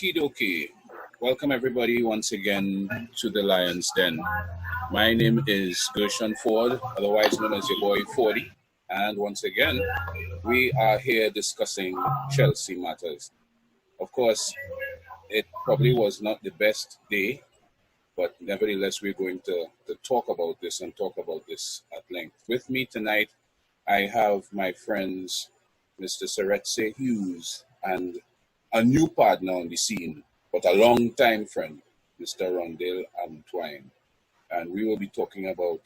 Okie dokie. Welcome everybody once again to the Lion's Den. My name is Gershon Forde, otherwise known as your boy Forde. And once again, we are here discussing Chelsea matters. Of course, it probably was not the best day, but nevertheless, we're going to talk about this and talk about this at length. With me tonight, I have my friends, Mr. Seretse Hughes, and a new partner on the scene, but a long-time friend, Mr. Rondale Antwine. And we will be talking about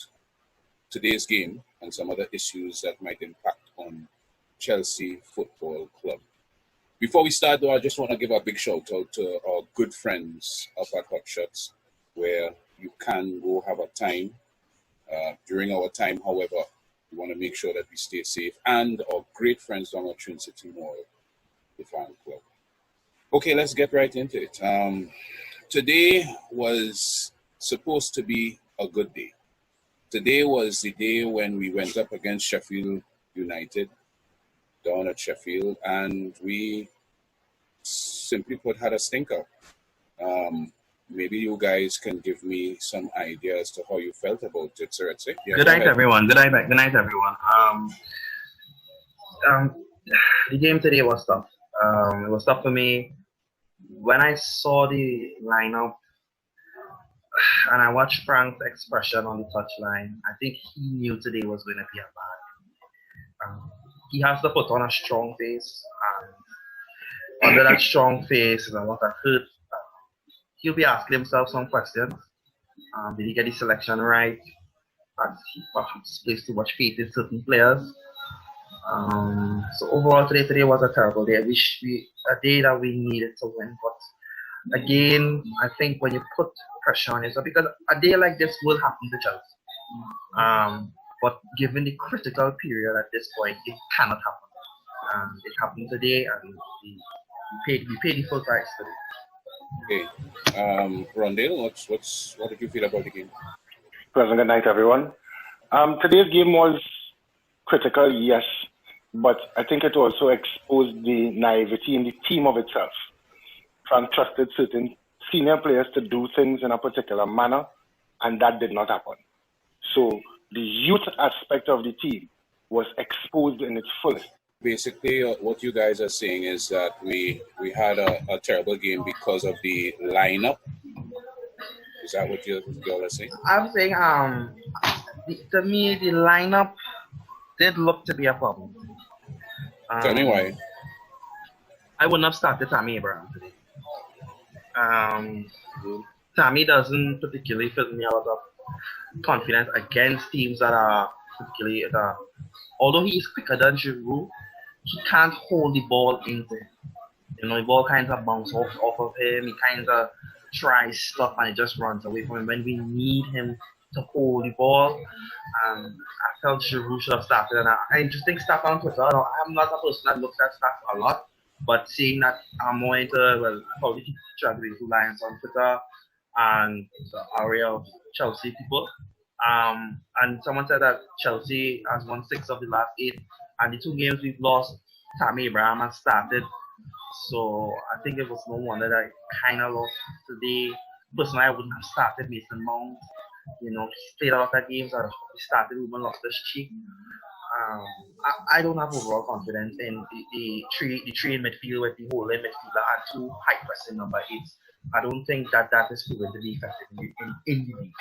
today's game and some other issues that might impact on Chelsea Football Club. Before we start, though, I just want to give a big shout-out to our good friends up at Hot Shots, where you can go have a time. During our time, however, we want to make sure that we stay safe. And our great friends down at Trinidad Mall, the fan club. Okay, let's get right into it. Today was supposed to be a good day. Today was the day when we went up against Sheffield United down at Sheffield, and we simply put had a stinker. Maybe you guys can give me some idea as to how you felt about it, Seretse. Yeah, Good night, everyone. Good night, everyone. The game today was tough. It was tough for me. When I saw the lineup and I watched Frank's expression on the touchline, I think he knew today was going to be a bad. He has to put on a strong face, and under that strong face is a lot of hurt. He'll be asking himself some questions. Did he get the selection right? Has he perhaps placed too much faith in certain players? So overall, today was a terrible day. A day that we needed to win, but again, I think when you put pressure on yourself, because a day like this will happen to Chelsea. But given the critical period at this point, it cannot happen. It happened today, and we paid the full price today. Okay, Rondale, what did you feel about the game? Good night, everyone. Today's game was critical, yes, but I think it also exposed the naivety in the team of itself. Frank trusted certain senior players to do things in a particular manner, and that did not happen. So the youth aspect of the team was exposed in its fullest. Basically, what you guys are saying is that we had a terrible game because of the lineup. Is that what you all are saying? I'm saying, to me, the lineup did look to be a problem. Tell me why. I wouldn't have started Tammy Abraham today. Tammy doesn't particularly fill me a lot of confidence against teams that are particularly, although he is quicker than Giroud, he can't hold the ball into him. The ball kind of bounces off of him. He kind of tries stuff and it just runs away from him. When we need him to hold the ball, I felt Giroud should have started. And an interesting stat on Twitter. I'm not a person that looks at stats a lot, but seeing that I'm more into, probably traveling to Lions on Twitter and the area of Chelsea people. And someone said that Chelsea has won 6 of the last 8, and the 2 games we've lost, Tammy Abraham has started. So I think it was no wonder that I kind of lost today. Personally, I wouldn't have started Mason Mount. He played a lot of games. I started Ruben Loftus-Cheek. I don't have overall confidence in the three in midfield with the whole in midfielder and 2 high pressing number 8s. I don't think that is proven to be effective in the league.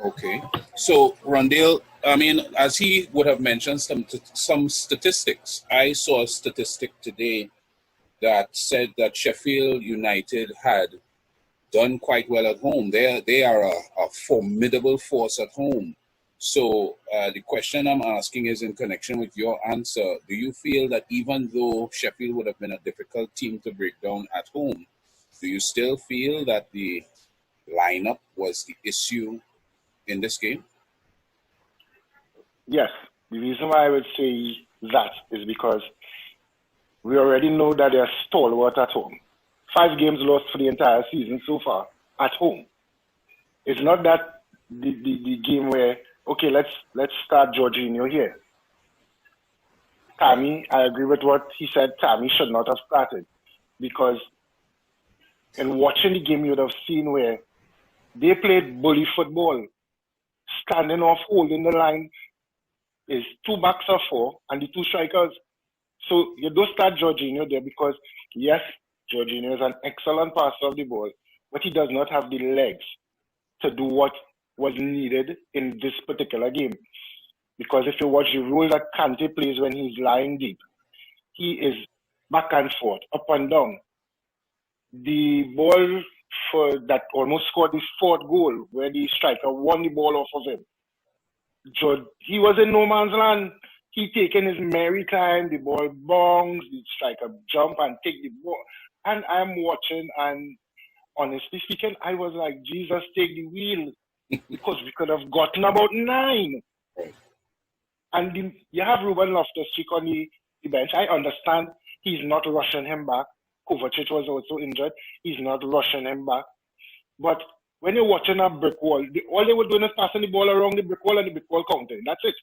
Okay. So, Rondale, I mean, as he would have mentioned some statistics, I saw a statistic today that said that Sheffield United had done quite well at home. They are a formidable force at home. So the question I'm asking is in connection with your answer. Do you feel that even though Sheffield would have been a difficult team to break down at home, do you still feel that the lineup was the issue in this game? Yes. The reason why I would say that is because we already know that they're stalwart at home. 5 games lost for the entire season so far at home. It's not that the game where, okay, let's start Jorginho here. Tammy, I agree with what he said. Tammy should not have started because And watching the game, you would have seen where they played bully football, standing off, holding the line. Is 2 backs or 4, and the 2 strikers. So you don't start Jorginho there because, yes, Jorginho is an excellent passer of the ball, but he does not have the legs to do what was needed in this particular game. Because if you watch the role that Kante plays when he's lying deep, he is back and forth, up and down. The ball for that almost scored his 4th goal, where the striker won the ball off of him. He was in no man's land. He taken his merry time, the ball bongs, the striker jump and take the ball. And I'm watching, and honestly speaking, I was like, Jesus, take the wheel. Because we could have gotten about 9. And you have Ruben Loftus-Cheek on the bench. I understand he's not rushing him back. Kovacic was also injured. He's not rushing him back. But when you're watching a brick wall, all they were doing is passing the ball around the brick wall and the brick wall counting. That's it.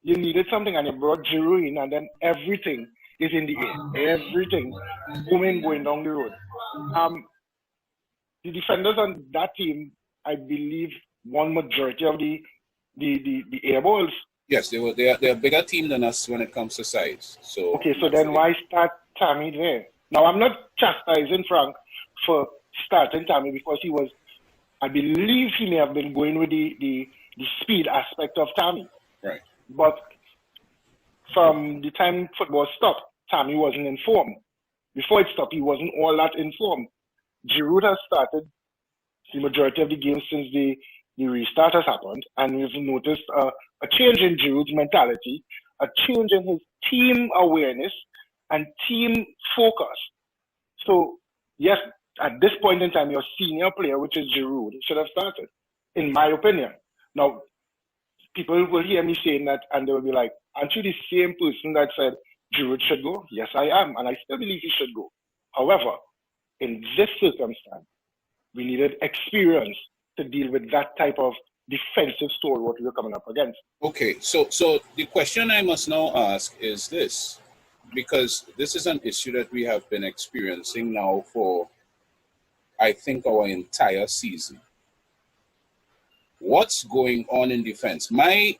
You needed something, and you brought Giroud in, and then everything is in the air. Everything booming going down the road. The defenders on that team, I believe, won majority of the air balls. Yes, they're a bigger team than us when it comes to size. So okay, so then why start Tammy there? Now, I'm not chastising Frank for starting Tammy because he was, I believe he may have been going with the speed aspect of Tammy. Right. But from the time football stopped, Tammy wasn't in form. Before it stopped, he wasn't all that in form. Giroud has started the majority of the games since the restart has happened, and we've noticed a change in Giroud's mentality, a change in his team awareness and team focus. So, yes, at this point in time, your senior player, which is Giroud, should have started, in my opinion. Now, people will hear me saying that, and they will be like, aren't you the same person that said Giroud should go? Yes, I am, and I still believe he should go. However, in this circumstance, we needed experience to deal with that type of defensive stalwart we were coming up against. Okay, so the question I must now ask is this, because this is an issue that we have been experiencing now for, I think, our entire season. What's going on in defense? My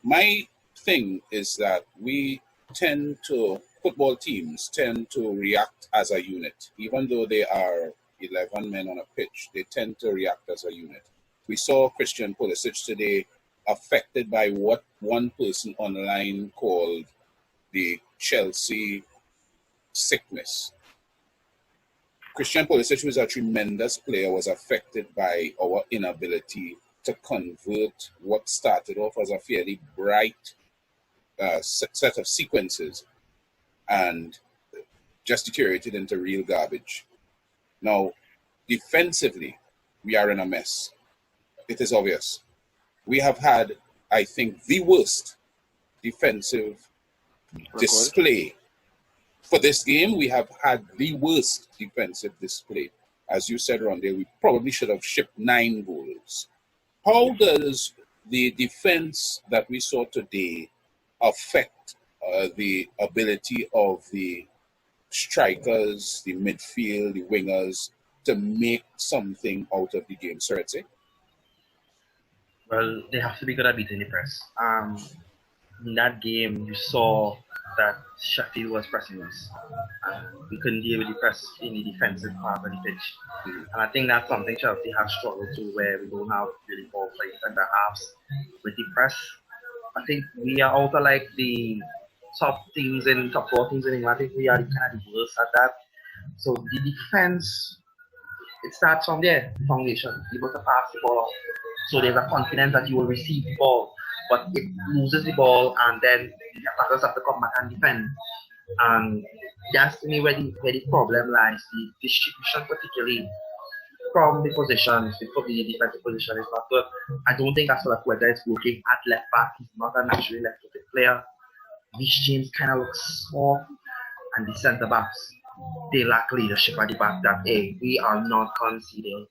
thing is that football teams tend to react as a unit. Even though they are 11 men on a pitch, they tend to react as a unit. We saw Christian Pulisic today affected by what one person online called the Chelsea sickness. Christian Pulisic, who is a tremendous player, was affected by our inability to convert what started off as a fairly bright set of sequences and just deteriorated into real garbage. Now, defensively, we are in a mess. It is obvious. We have had, I think, the worst defensive display. For this game, we have had the worst defensive display. As you said, Ronde, we probably should have shipped 9 goals. How does the defense that we saw today affect the ability of the strikers, the midfield, the wingers to make something out of the game, Seretse? Well, they have to be good at beating the press. In that game, you saw that Sheffield was pressing us. We couldn't deal with the press in the defensive part of the pitch. And I think that's something Chelsea has struggled to, where we don't have really ball players and the halves with the press. I think we are out of like the top 4 teams in England. I think we are kind of the worst at that. So the defense, it starts from there, the foundation. You got to pass the ball. So there's a confidence that you will receive the ball, but it loses the ball, and then the attackers have to come back and defend. And that's to me where the problem lies. The distribution, particularly from the positions, the defensive position is not good. I don't think that's what Forde is looking at left back. He's not a naturally left-footed player. Rich James kind of looks soft, and the centre backs, they lack leadership at the back. That we are not conceding.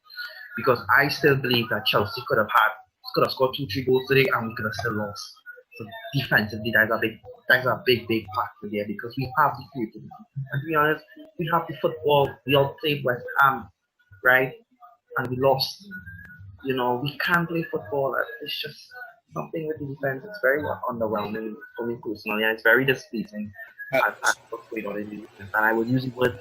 Because I still believe that Chelsea could have scored 2-3 goals today, and we could have still lost. So defensively, that's a big factor there, because we have the creativity. And to be honest, we have the football. We all played West Ham right? And we lost. You know, we can't play football. It's just something with the defense. It's very underwhelming for me personally, and it's very displeasing Uh, at what's going on in the defense. And I would use the word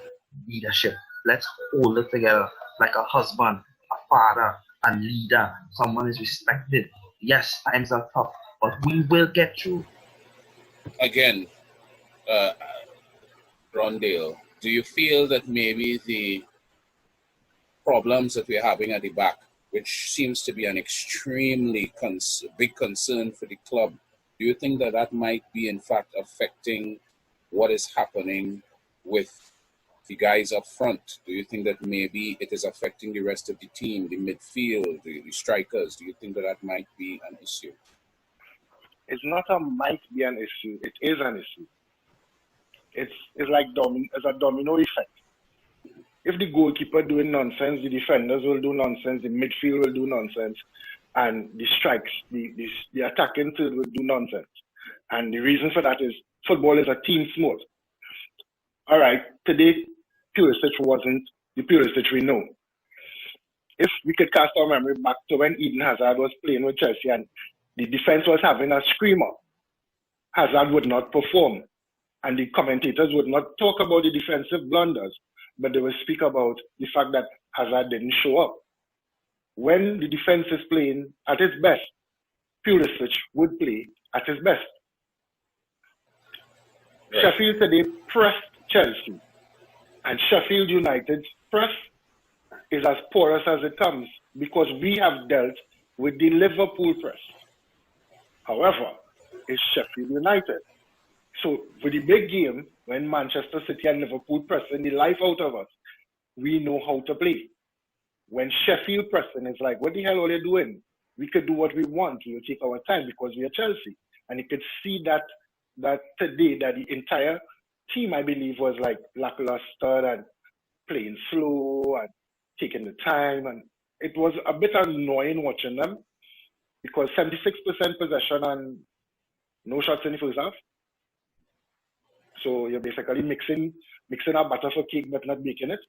leadership. Let's hold it together like a husband, a father, a leader. Someone is respected. Yes, times are tough, but we will get through. Again, uh, Rondale, do you feel that maybe the problems that we're having at the back, which seems to be an extremely big concern for the club, do you think that that might be in fact affecting what is happening with the guys up front? Do you think that maybe it is affecting the rest of the team, the midfield, the strikers? Do you think that that might be an issue? It's not a might be an issue. It is an issue. It's like it's a domino effect. If the goalkeeper doing nonsense, the defenders will do nonsense, the midfield will do nonsense, and the strikes, the attacking third will do nonsense. And the reason for that is football is a team sport. All right, today Pulisic wasn't the Pulisic we know. If we could cast our memory back to when Eden Hazard was playing with Chelsea and the defense was having a screamer, Hazard would not perform. And the commentators would not talk about the defensive blunders, but they would speak about the fact that Hazard didn't show up. When the defense is playing at its best, Pulisic would play at his best. Right. Sheffield today pressed Chelsea, and Sheffield United's press is as porous as it comes because we have dealt with the Liverpool press. However, it's Sheffield United. So for the big game, when Manchester City and Liverpool pressing the life out of us, we know how to play. When Sheffield pressing, it's like, what the hell are they doing? We could do what we want. We'll take our time because we are Chelsea. And you could see that today that the entire team, I believe, was like lackluster and playing slow and taking the time. And it was a bit annoying watching them because 76% possession and no shots in the first half. So you're basically mixing a batter for cake but not baking it.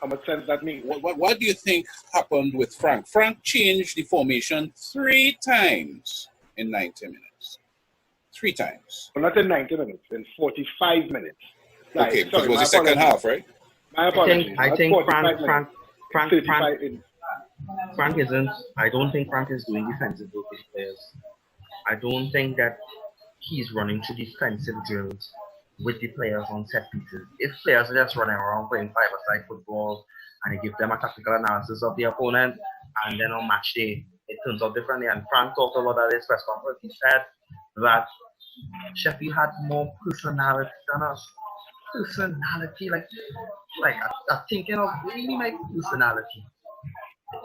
How much sense that makes? What do you think happened with Frank? Frank changed the formation 3 times in 90 minutes. 3 times. Well, not in 90 minutes, in 45 minutes. Okay, because it was the second half, right? My apologies. I think Frank isn't. I don't think Frank is doing defensive work with players. I don't think that he's running to defensive drills with the players on set pieces. If players are just running around playing five-a-side football and you give them a tactical analysis of the opponent, and then on match day, it turns out differently. And Frank talked about that in his press conference. He said that Sheffield had more personality than us. Personality, like I'm thinking of really my personality.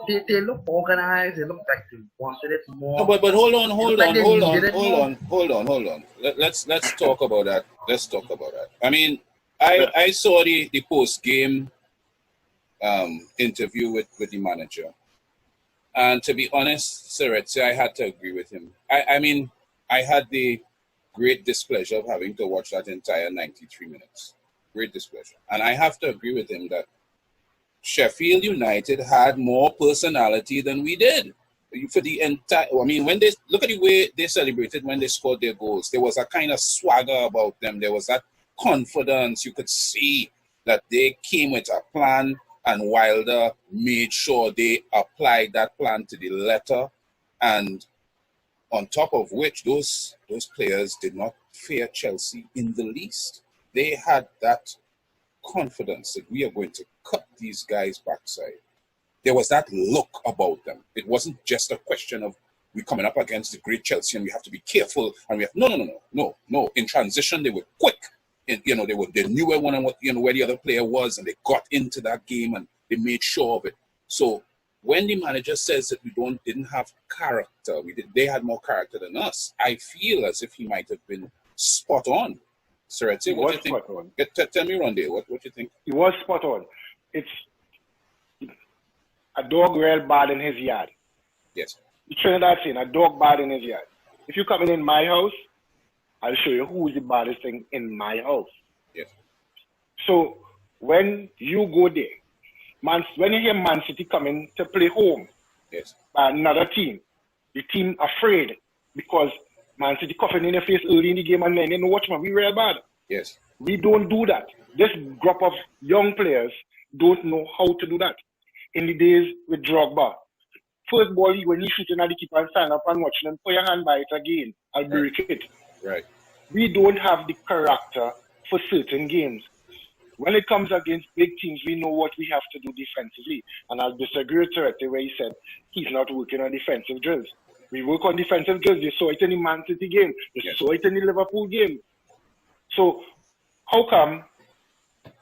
They look organized. They look like they wanted it more. No, but hold on. Let's talk about that. Let's talk about that. I mean, I saw the post game interview with the manager, and to be honest, Seretse, I had to agree with him. I mean, I had the great displeasure of having to watch that entire 93 minutes. Great displeasure, and I have to agree with him that Sheffield United had more personality than we did. For the entire, I mean, when they look at the way they celebrated when they scored their goals, there was a kind of swagger about them. There was that confidence. You could see that they came with a plan, and Wilder made sure they applied that plan to the letter. And on top of which, those players did not fear Chelsea in the least. They had that confidence that we are going to cut these guys' backside. There was that look about them. It wasn't just a question of we coming up against the great Chelsea and we have to be careful. And we have no. In transition, they were quick. And, they knew where the other player was, and they got into that game and they made sure of it. So when the manager says that we didn't have character, they had more character than us, I feel as if he might have been spot on. Seretse, what do you think? Tell me, Rondale, what do you think? He was spot on. It's a dog real bad in his yard. Yes. The Trinidad saying a dog bad in his yard. If you come in my house, I'll show you who's the baddest thing in my house. Yes. So when you go there, When you hear Man City coming to play home, Yes. by another team, the team afraid because Man City coughing in your face early in the game and then you know, watch man, we real bad. Yes. We don't do that. This group of young players don't know how to do that. In the days with Drogba, first ball, when you shooting at the keeper and stand up and watching them, put your hand by it again, I'll break it. Right. We don't have the character for certain games. When it comes against big teams, we know what we have to do defensively. And I'll disagree with Turette where he said he's not working on defensive drills. We work on defensive drills. You saw it in the Man City game. You saw it in the Liverpool game. So how come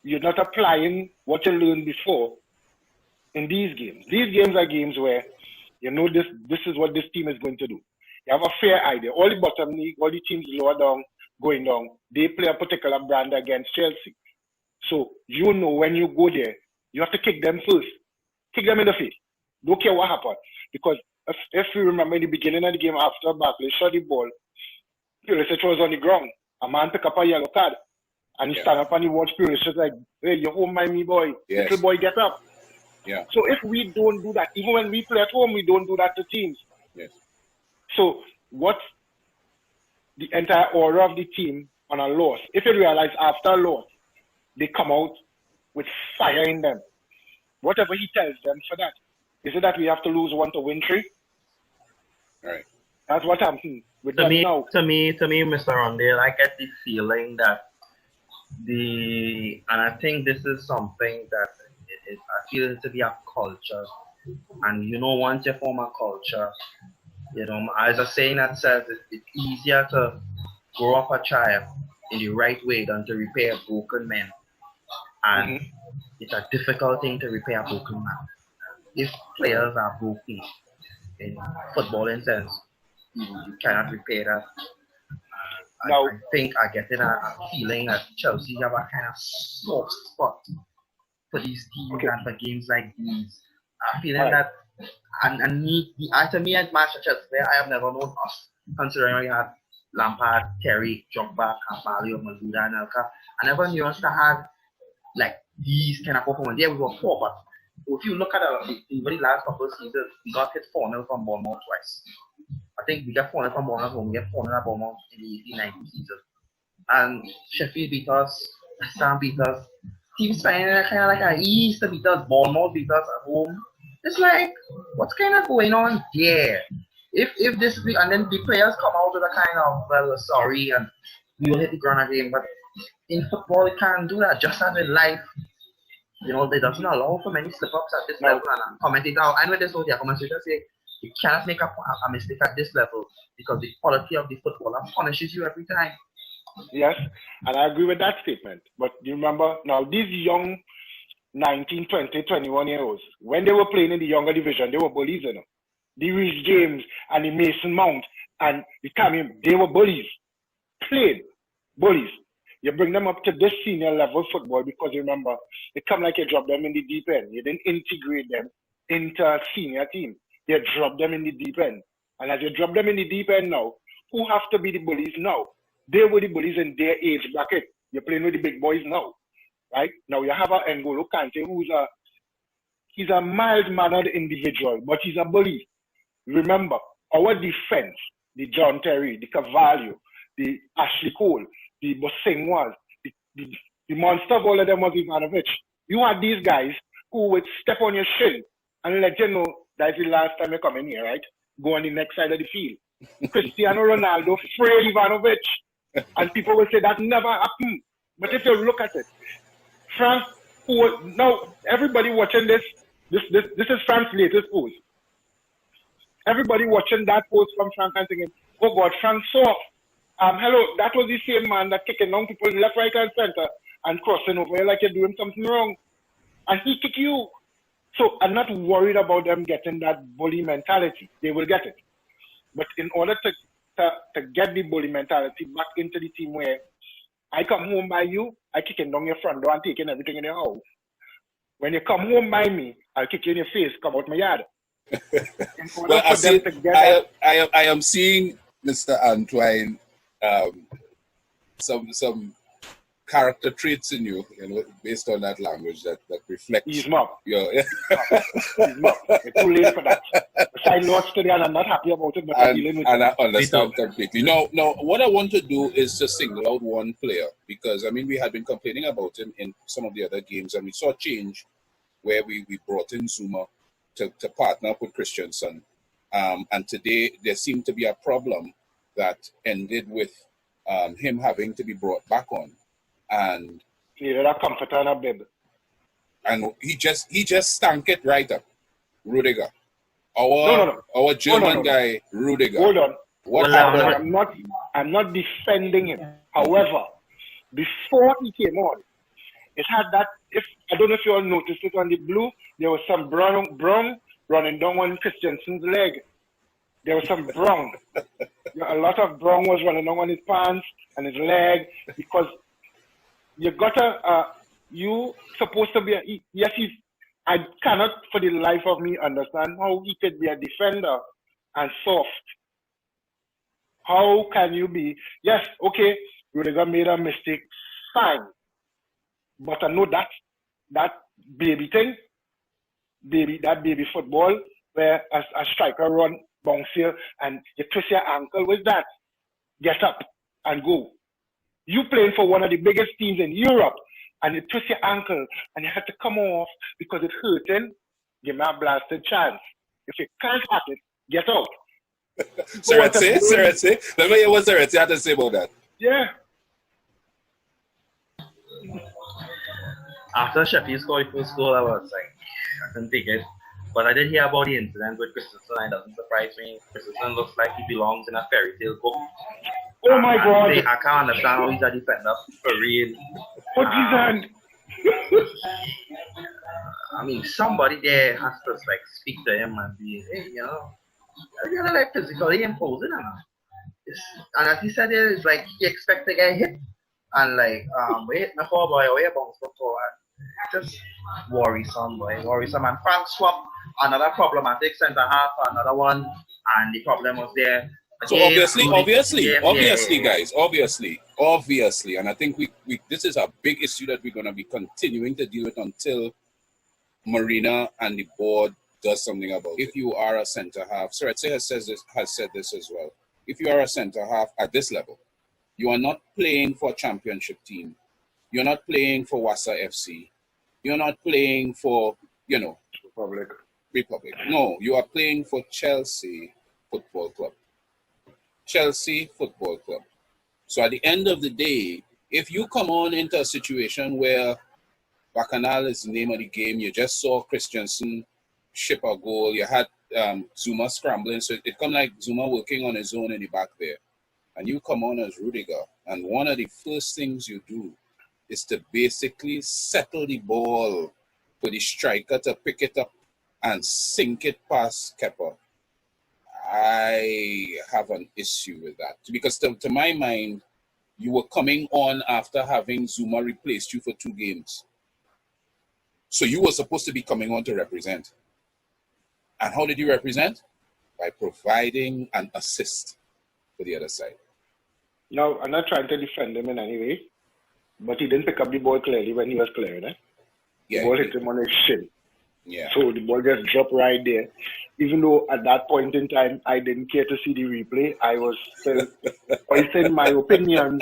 you're not applying what you learned before in these games? These games are games where you know this is what this team is going to do. You have a fair idea. All the bottom league, all the teams lower down, going down, they play a particular brand against Chelsea. So you know when you go there, you have to kick them first. Kick them in the face. Don't care what happened. Because if you remember in the beginning of the game after Barkley shot the ball, Pulisic was on the ground. A man pick up a yellow card. And he stand up and he watch Pulisic like, hey, you're home by me, boy. Yes. Little boy, get up. Yeah. So if we don't do that, even when we play at home, we don't do that to teams. Yes. So what's the entire order of the team on a loss? If you realize after a loss, they come out with fire in them. Whatever he tells them for that. Is it that we have to lose 1 to win 3? Right. That's what I'm saying. To me, Mr. Rondale, I get the feeling that and I think this is something that I feel it to be a culture. And you know, once you form a culture, you know, as a saying that says, it's easier to grow up a child in the right way than to repair a broken man. And it's a difficult thing to repair a broken man. If players are broken in footballing sense, you cannot repair that. I think I get a feeling that Chelsea have a kind of soft spot for these teams and for games like these. I'm feeling that, and to me at Manchester Chelsea, I have never known us, considering we had Lampard, Terry, Drogba, Carvalho, Mazuda, and Elka. I never knew us to have like these kind of performance. Yeah, we were poor, but if you look at the last couple of seasons, we got hit 4-0 from Bournemouth twice. I think we got 4-0 from Bournemouth when we got 4-0 at Bournemouth in the 18-19 season. And Sheffield beat us, Sam beat us. Teams playing kind of like a East to beat us, Bournemouth beat us at home. It's like, what's kind of going on there? If this week, and then the players come out with a kind of, well, sorry, and we will hit the ground again. But in football, you can't do that. Just as in life, you know, they doesn't allow for many slip-ups at this level. And commentator, I know this was the commentator say, you cannot make a mistake at this level because the quality of the footballer punishes you every time. Yes, and I agree with that statement. But you remember, now these young 19, 20, 21-year-olds, when they were playing in the younger division, they were bullies, you know. The Reece James and the Mason Mount and the Camille, they were bullies. Plain bullies. You bring them up to this senior level football because you remember, it come like you drop them in the deep end. You didn't integrate them into a senior team. You drop them in the deep end. And as you drop them in the deep end now, who have to be the bullies now? They were the bullies in their age bracket. You're playing with the big boys now. Right? Now you have a N'Golo Kante he's a mild-mannered individual, but he's a bully. Remember, our defense, the John Terry, the Carvalho, the Ashley Cole, the Bosingwas, the monster of all of them was Ivanovic. You had these guys who would step on your shin and let you know that's the last time you come in here, right? Go on the next side of the field. Cristiano Ronaldo sprayed Ivanovic. And people will say that never happened. But if you look at it, France, now everybody watching this is France's latest post. Everybody watching that post from France and thinking, oh God, France soft. Hello, that was the same man that kicking down people left, right, and center and crossing over you like you're doing something wrong. And he kick you. So I'm not worried about them getting that bully mentality. They will get it. But in order to get the bully mentality back into the team where I come home by you, I kicking down your front door and taking everything in your house. When you come home by me, I'll kick you in your face, come out my yard. Well, I am seeing Mr. Antoine some character traits in you, based on that language that reflects Ease up. your. Ease up. It's too late for that. I lost today and I'm not happy about it, but I'm dealing with it. And I understand completely. No, what I want to do is to single out one player because, I mean, we had been complaining about him in some of the other games and we saw change where we brought in Zuma to partner up with Christensen. And today there seemed to be a problem that ended with him having to be brought back on. And needed a comforter and a bib. And he just stank it right up. Rudiger. Our German guy, Rudiger. Hold on. What happened? I'm not defending him. However, before he came on, it had that, I don't know if you all noticed it on the blue, there was some brown running down on Christensen's leg. There was some brown. A lot of brown was running down on his pants and his leg because you supposed to be I cannot for the life of me understand how he could be a defender and soft. How can you be? Yes, okay, Rudiger made a mistake, fine. But I know that baby thing, that baby football where a striker run, bounce here, and you twist your ankle with that. Get up and go. You playing for one of the biggest teams in Europe, and you twist your ankle, and you have to come off because it's hurting. Give me a blasted chance. If you can't hack it, get out. Seriously. Let me hear what Seretse had to say about that. Yeah. After Sheffield scored the first goal, I was like, I couldn't take it. But I did hear about the incident with Christensen, and it doesn't surprise me. Christensen looks like he belongs in a fairy tale book. Oh my God. I can't understand how he's a defender for real. What is that? I mean, somebody there has to like speak to him and be, hey, you're like physically imposing him. And as he said, it's like he expects to get hit. And like, wait, my poor boy, wait, bounce before. Just worrisome, boy, worrisome. And Frank Swap, another problematic centre half, another one, and the problem was there. So obviously, guys, obviously, and I think we this is a big issue that we're going to be continuing to deal with until Marina and the board does something about it. If you are a centre half, Seretse has said this as well. If you are a centre half at this level, you are not playing for a championship team. You're not playing for Wassa FC. You're not playing for, Republic. No, you are playing for Chelsea Football Club. Chelsea Football Club. So at the end of the day, if you come on into a situation where Bacchanal is the name of the game, you just saw Christensen ship a goal, you had Zuma scrambling, so it come like Zuma working on his own in the back there, and you come on as Rudiger, and one of the first things you do is to basically settle the ball for the striker to pick it up and sink it past Kepa. I have an issue with that because to my mind, you were coming on after having Zuma replaced you for 2 games. So you were supposed to be coming on to represent. And how did you represent? By providing an assist for the other side. Now, I'm not trying to defend him in any way, but he didn't pick up the ball clearly when he was clearing it. Yeah, the ball hit him on his shin. Yeah. So the ball just dropped right there. Even though at that point in time, I didn't care to see the replay, I was still voicing my opinion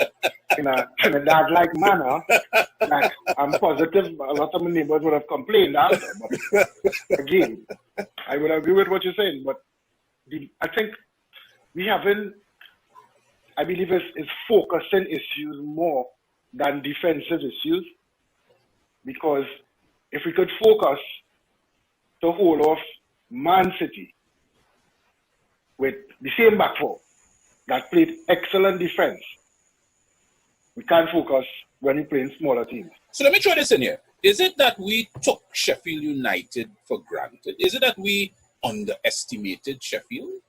in a Trinidad-like manner. Like, I'm positive a lot of my neighbors would have complained after. But again, I would agree with what you're saying. But I think we haven't, I believe it's focusing issues more than defensive issues. Because if we could focus to hold off Man City with the same back four that played excellent defense, we can't focus when we play in smaller teams. So let me throw this in here. Is it that we took Sheffield United for granted? Is it that we underestimated Sheffield?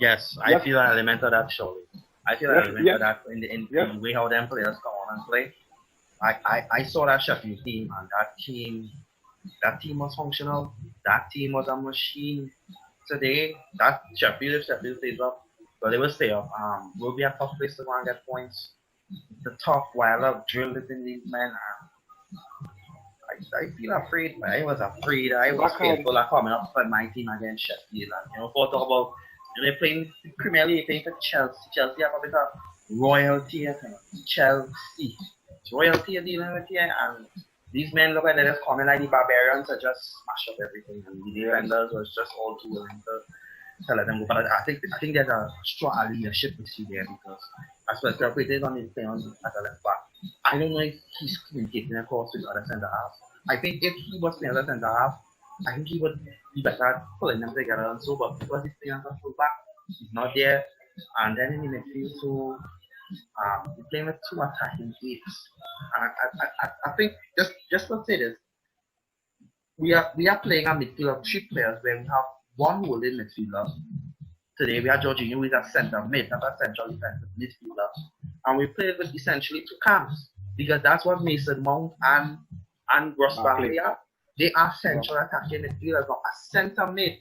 Yes, I feel an element of that, surely. I feel an element of that in the way how them players come on and play. I saw that Sheffield team, and that team was functional. That team was a machine. Today, that Sheffield plays up, but they will stay up. Will be a tough place to go and get points. the top while I've drilled it in these men. I feel afraid. I was afraid. I was fearful of coming up for my team against Sheffield. And, for talk about, they're playing Premier League, playing for Chelsea. Chelsea have a bit of royalty, Chelsea. Royalty are dealing with here, and these men look like they're just coming like the barbarians to just smash up everything. And the defenders was just all too willing to let them go. But I think there's a strong leadership issue there because as well as operated on his play on at the left back. I don't know if he's communicating across with the other centre half. I think if he was playing other centre half, I think he would be better at pulling them together and so, but because he's playing as a full back, he's not there. And then in the midfield, so he's playing with two attacking eights. And I think just to say this, we are playing a midfield of three players where we have one holding midfielder. Today we have Jorginho who is a centre mid, not a central defensive midfielder. And we played with essentially two cams because that's what Mason Mount and Ross Barkley are. They are central attacking midfielders, but a centre mid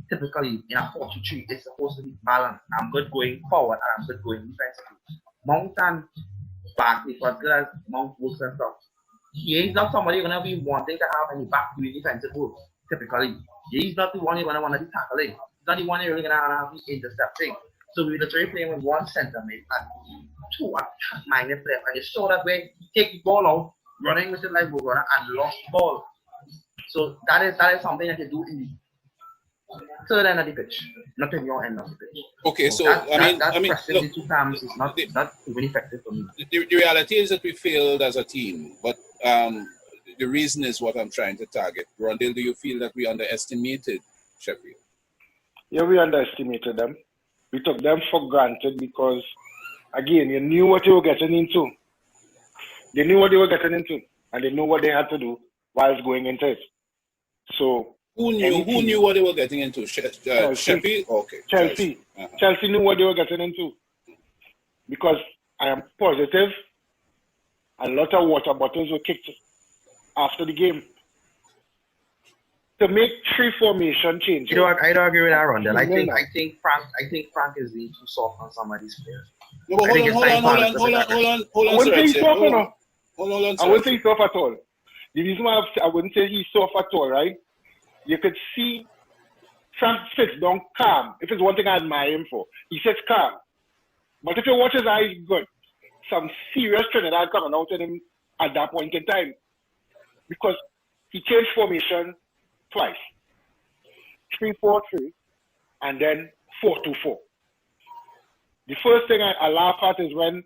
typically in a 4-2-3 is supposed to be balanced. I'm good going forward and I'm good going defensively. Mount and Barkley, for good as Mount works and stuff, he is not somebody you're going to be wanting to have any back doing defensive work, typically. He's not the one you're going to want to be tackling. He's not the one you're really going to have to be intercepting. So we're literally playing with one centre mid and two attack-minded players. And you saw that way, take the ball out, running with it like we're running and lost the ball. So that is something that you do in the third end of the pitch, not in your end of the pitch. Okay, so pressing the two cams is not really effective for me. The reality is that we failed as a team, but the reason is what I'm trying to target. Rondell, do you feel that we underestimated Sheffield? Yeah, we underestimated them. We took them for granted because, again, you knew what you were getting into. They knew what they were getting into, and they knew what they had to do whilst going into it. So who knew what they were getting into? Sheffield? Okay. Chelsea. Chelsea knew what they were getting into. Because I am positive a lot of water bottles were kicked after the game. To make three formation changes. You know what? I don't agree with that, Rondell. I think Frank is being too soft on some of these players. No, but hold on. I wouldn't say he's soft at all. The reason why I wouldn't say he's soft at all, right? You could see Frank sits down calm. If it's one thing I admire him for, he sits calm. But if you watch his eyes good, some serious Trinidad coming out in him at that point in time. Because he changed formation twice. 3-4-3 and then 4-2-4. The first thing I laugh at is when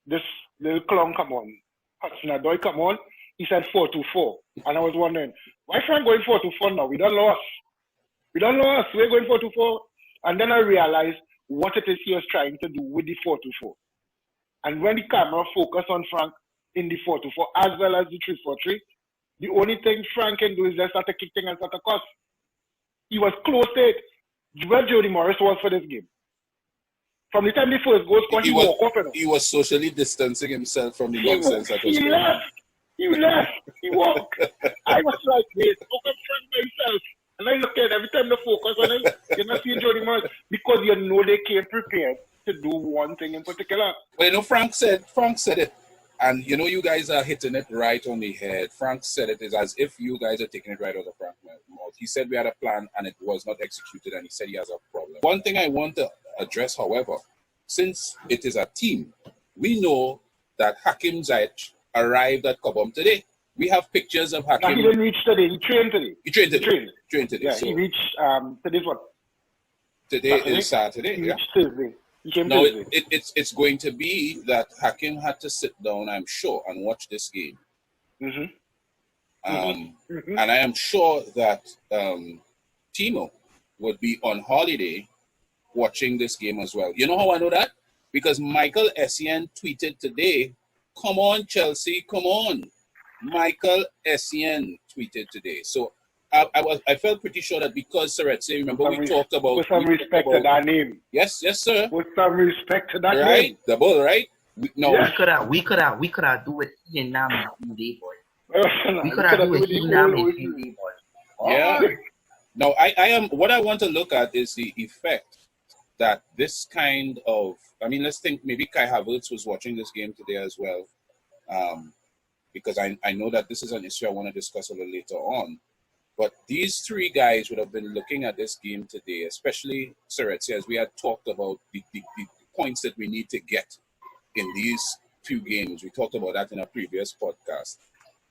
this little clown come on, Hudson-Odoi come on, he said 4-2-4. And I was wondering, why Frank going 4-2-4 now? We done lost. We're going 4-2-4. And then I realized what it is he was trying to do with the 4-2-4. And when the camera focused on Frank in the 4-2-4 as well as the 3-4-3, the only thing Frank can do is just start to kick things and start to cuss. He was close to it. Where Jody Morris was for this game. From the time the first goal scored, he walked off. He was socially distancing himself from the nonsense that was going on. He left. He walked. I was like, wait, look at Frank myself. And I look at every time they focus on him, you're not seeing Jody Morris because you know they came prepared to do one thing in particular. Well, Frank said it. And you guys are hitting it right on the head. Frank said it is as if you guys are taking it right out of Frank's mouth. He said we had a plan and it was not executed, and he said he has a problem. One thing I want to address, however, since it is a team, we know that Hakim Ziyech arrived at Cobham today. We have pictures of Hakim. No, he didn't reach today. He trained today. Trained today. Yeah, so he reached today's what? Today is Saturday. He reached Thursday. Now, it's going to be that Hakim had to sit down, I'm sure, and watch this game. And I am sure that Timo would be on holiday watching this game as well. You know how I know that? Because Michael Essien tweeted today, "Come on, Chelsea, come on." Michael Essien tweeted today. So I felt pretty sure that because Seretse, remember we talked about... With some respect to that name. Yes, sir. With some respect to that name. Right? The bull, right? We could have do it in now day, boy. We could have do it in now day, boy. Yeah. Now, what I want to look at is the effect that this kind of, I mean, let's think maybe Kai Havertz was watching this game today as well, because I know that this is an issue I want to discuss a little later on. But these three guys would have been looking at this game today, especially Seretse, as we had talked about the points that we need to get in these few games. We talked about that in a previous podcast.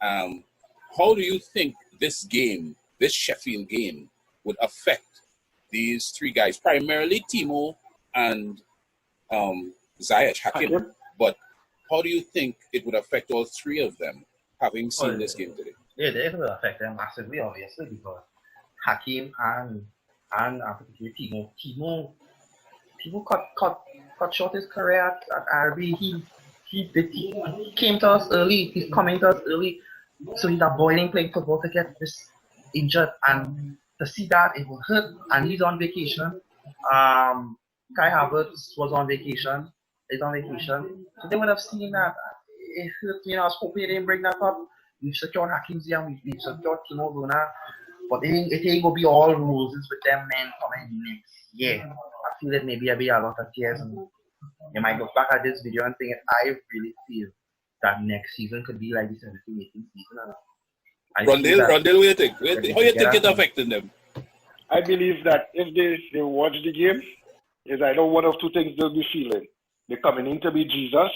How do you think this game, this Sheffield game, would affect these three guys, primarily Timo and Ziyech Hakim? But how do you think it would affect all three of them, having seen this game today? Yeah, it will affect them massively, obviously, because Hakim and particularly Timo cut short his career at RB. He came to us early. He's coming to us early, so he's avoiding playing football to get this injured, and to see that it will hurt. And he's on vacation. Kai Havertz was on vacation. He's on vacation, so they would have seen that it hurt. I was hoping they didn't bring that up. We've secured Hakim Ziyech, we've secured Timo Werner, but it ain't gonna be all roses with them men coming next year. I feel that maybe there'll be a lot of tears, and you might look back at this video and think, I really feel that next season could be like the 17-18 season. Rondale, what do you think? How do you think it affected them? I believe that if they watch the game, is either one of two things they'll be feeling. They're coming in to be Jesus,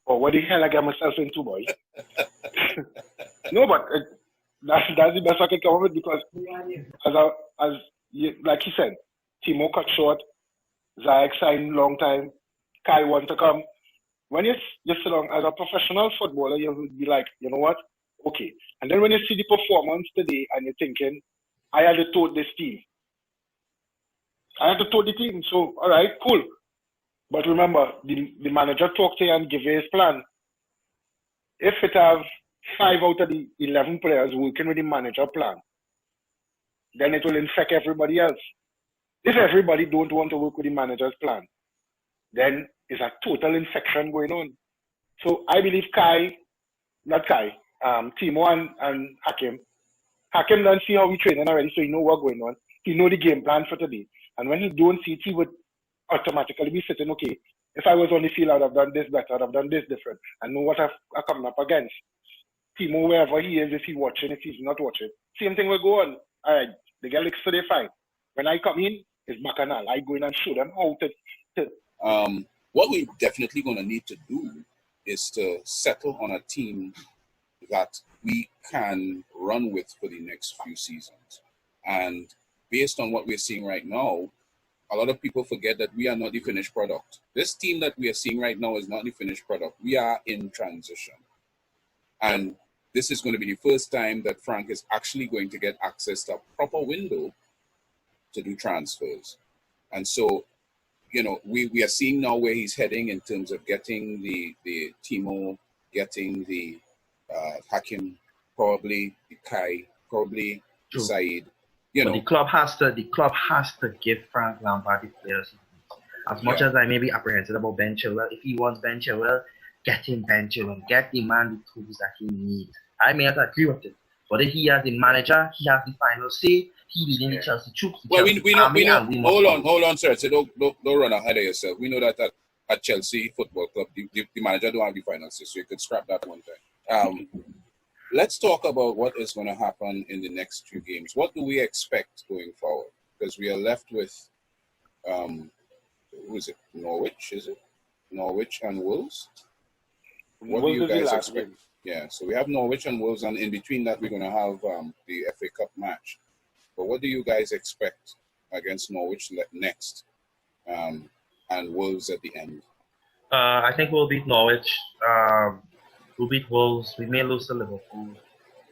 or what the hell I got myself into, boy. No, but that's the best I can come up with, because like he said, Timo cut short, Ziyech signed long time, Kai want to come. When you sit down as a professional footballer, you will be like, you know what? Okay. And then when you see the performance today and you're thinking, I had to tote this team. I had to tote the team. So, all right, cool. But remember, the manager talked to you and give you his plan. If it have 5 out of the 11 players working with the manager plan, then it will infect everybody else. If everybody don't want to work with the manager's plan, then it's a total infection going on. So I believe Timo and Hakim. Hakim doesn't see how we training already, so he know what's going on. He know the game plan for today. And when he don't see it, he would automatically be sitting, okay, if I was on the field, I'd have done this better, I'd have done this different, and know what I'm coming up against. Timo, wherever he is, if he's watching, if he's not watching, same thing will go on. All right, they get licks, so they fine. When I come in, it's bacchanal. I go in and show them how to. What we definitely going to need to do is to settle on a team that we can run with for the next few seasons. And based on what we're seeing right now, a lot of people forget that we are not the finished product. This team that we are seeing right now is not the finished product. We are in transition. And this is going to be the first time that Frank is actually going to get access to a proper window to do transfers. And so, you know, we are seeing now where he's heading in terms of getting the Timo, getting the Hakim, probably the Kai, probably Said. You know, the club has to give Frank Lampard the players. As much as I may be apprehensive about Ben Chilwell, if he wants Ben Chilwell, get him Ben Chilwell. Get the man the tools that he needs. I may not agree with it, but if he has the manager, he has the final say. He leading the Chelsea troops. Well, we know. Hold on, sir. So don't run ahead of yourself. We know that at Chelsea Football Club, the manager don't have the final say, so you could scrap that one time. Let's talk about what is going to happen in the next few games. What do we expect going forward? Because we are left with, who is it? Norwich, is it? Norwich and Wolves? What do you guys expect? Yeah, so we have Norwich and Wolves, and in between that, we're going to have the FA Cup match. But what do you guys expect against Norwich next and Wolves at the end? I think we'll beat Norwich. We'll beat Wolves. We may lose to Liverpool.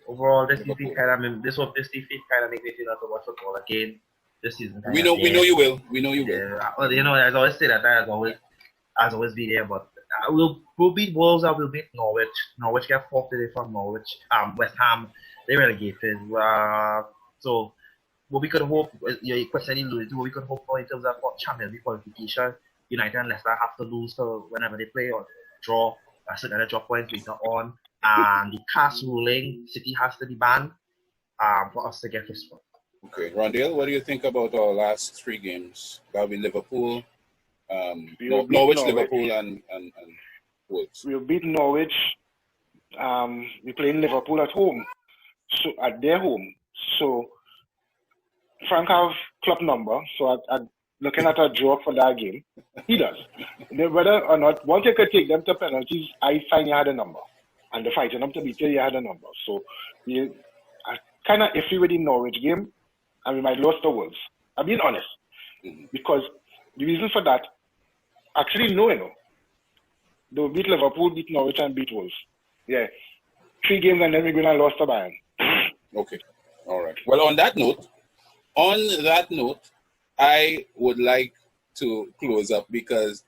Overall, this defeat kind of makes me feel like to watch football again this season. We know you will. We know you will. Yeah, well, you know, I always say that. As always be there. But we'll beat Wolves. And we'll beat Norwich. Norwich get forfeited from Norwich. West Ham, they relegated. So what we could hope, your question alluded to, what we could hope for in terms of Champions League qualification, United and Leicester have to lose to whenever they play or draw. A certain drop points later on, and the cast ruling, City has to be banned for us to get this one. Okay, Rondale, what do you think about our last three games? That'll be Liverpool, We beat Norwich, Norwich. Liverpool, and Wolves. We beat Norwich. We playing Liverpool at home, so at their home. So Frank have club number, so I looking at a draw for that game. He does. Whether or not, once you could take them to penalties, I find you had a number. And the fighting them to beat you, you had a number. So I kind of iffy with the Norwich game, and we might lose the Wolves. I'm being honest. Because the reason for that, actually, no, they'll beat Liverpool, beat Norwich, and beat Wolves. Yeah. 3 games, and then we're going to lose to Bayern. Okay. All right. Well, on that note, I would like to close up because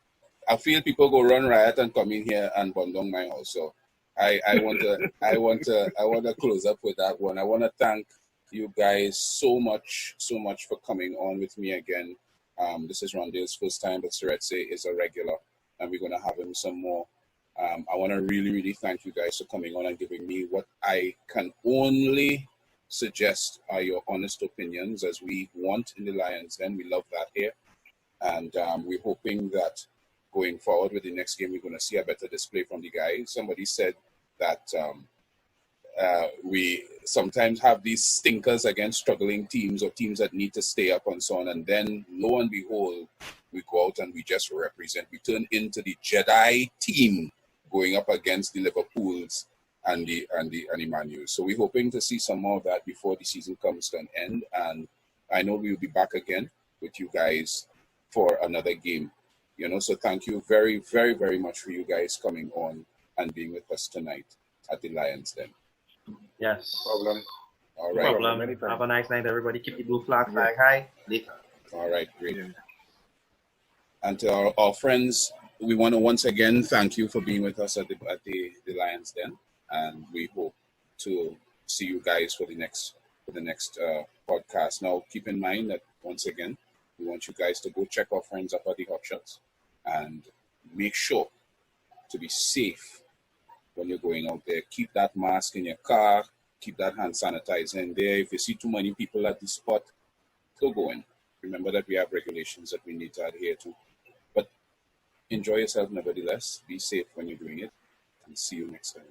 I feel people go run riot and come in here and burn down my house. So I want to close up with that one. I want to thank you guys so much for coming on with me again. This is Rondale's first time, but Seretse is a regular, and we're going to have him some more. I want to really thank you guys for coming on and giving me what I can only suggest are your honest opinions, as we want in the Lions Den. We love that here. And we're hoping that going forward with the next game, we're going to see a better display from the guys. Somebody said that we sometimes have these stinkers against struggling teams or teams that need to stay up and so on. And then, lo and behold, we go out and we just represent. We turn into the Jedi team going up against the Liverpools and the Man U. So we're hoping to see some more of that before the season comes to an end. And I know we'll be back again with you guys for another game. So thank you very much for you guys coming on and being with us tonight at the Lions Den. Yes. Problem. All No right. problem. Have a nice night, everybody. Keep the blue flag high. Later. All right, great. And to our friends, we want to once again thank you for being with us at the Lions Den, and we hope to see you guys for the next podcast. Now, keep in mind that once again, we want you guys to go check our friends up at the Hot Shots and make sure to be safe when you're going out there. Keep that mask in your car. Keep that hand sanitizer in there. If you see too many people at the spot, don't go in. Remember that we have regulations that we need to adhere to. But enjoy yourself nevertheless. Be safe when you're doing it. And see you next time.